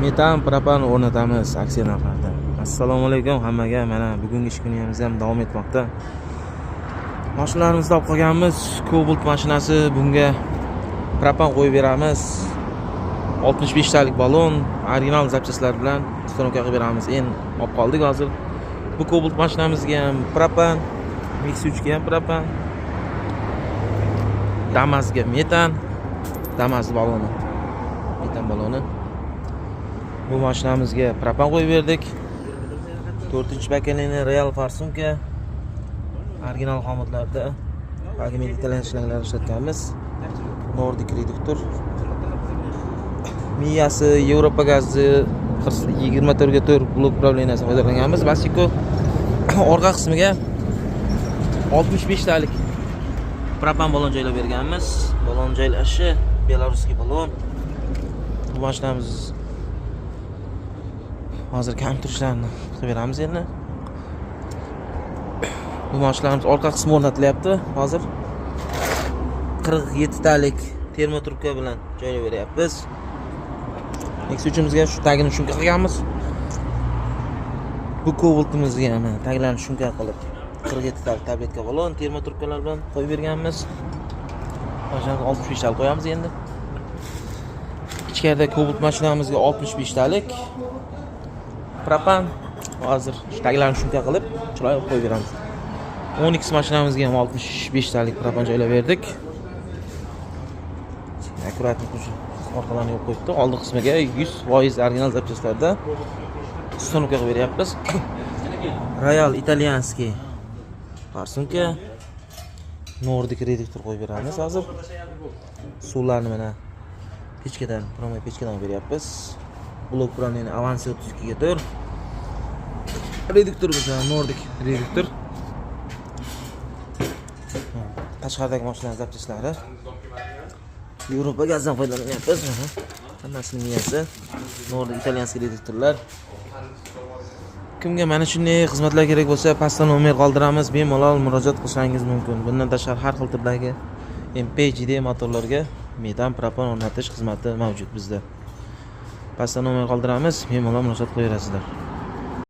metan propan o'rnatamiz aksiya narxlarida. Assalomu alaykum hammaga. Mana bugungi ish kunimiz ham davom etmoqda. Mashinalarimizni olib qolganmiz. Cobalt mashinasi, bunga propan qo'yib beramiz. 65 talik balon, original zapchastlar bilan uстановка qilib beramiz. Endi olib qoldik hozir. Bu Cobalt mashinamizga ham propan, Mix3 ga ham propan, Damas'ga metan, Damas baloni. Metan baloni. Bu mashinamizga propan qo'yib berdik. 4-paketli real farsumka. Original xomatlarda Pagmil italyan shlanglar ishlatganmiz. Nordic reduktor. Miyasi Yevropa gazi 24/4 blok upravleniyasidan foydalanganmiz. Basiko orqa qismiga 65 talik propan balon joylab berganmiz. Balon joylashi belaruskiy balon. Bu mashinamiz hozir kompyuter ishlarini qilib beramiz endi. Bu mashinalarimiz orqa qismi o'rnatilyapti. Hozir 47 talik termotrubka bilan joylab beryapmiz. Mix3imizga shu tagini shunga qilganmiz. Bu Cobaltimizga ham taglarni shunga qilib 47 talik tabletka balon termotrubkalar bilan qo'yib berganmiz. Mashinaga 65 talik qo'yamiz endi. Ichkarida Cobalt mashinamizga 65 talik propan hozir taglarni shunga qilib chiroyli qo'yib beramiz. 12 mashinamizga ham 65 talik propan joylab berdik. Akkuratni orqalarni yo'q qo'yibdi. Oldin qismiga 100% original zapchastlarda uстановка qilib beryapmiz. Royal italyanskiy farsumka, Nordic reduktor qo'yib beramiz hozir. Suvlarni mana pechkadan, promay pechkadan beryapmiz. Blok upravleniya Avansi 32 ga 4. Reduktorimiz Nordic reduktor. Tashqaridagi mashinalar zapchastlari Yevropa gazdan foydalanyapmiz. Hammasining miyasi Nordic italyanskiy reduktorlar. Kimga mana shunday xizmatlar kerak bo'lsa, pastda nomer qoldiramiz, bemalol murojaat qilishingiz mumkin. Bundan tashqari har xil turdagi MPGD motorlarga metan propan o'rnatish xizmati mavjud bizda. Pastda nomer qoldiramiz, bemalol murojaat qilaverasizlar.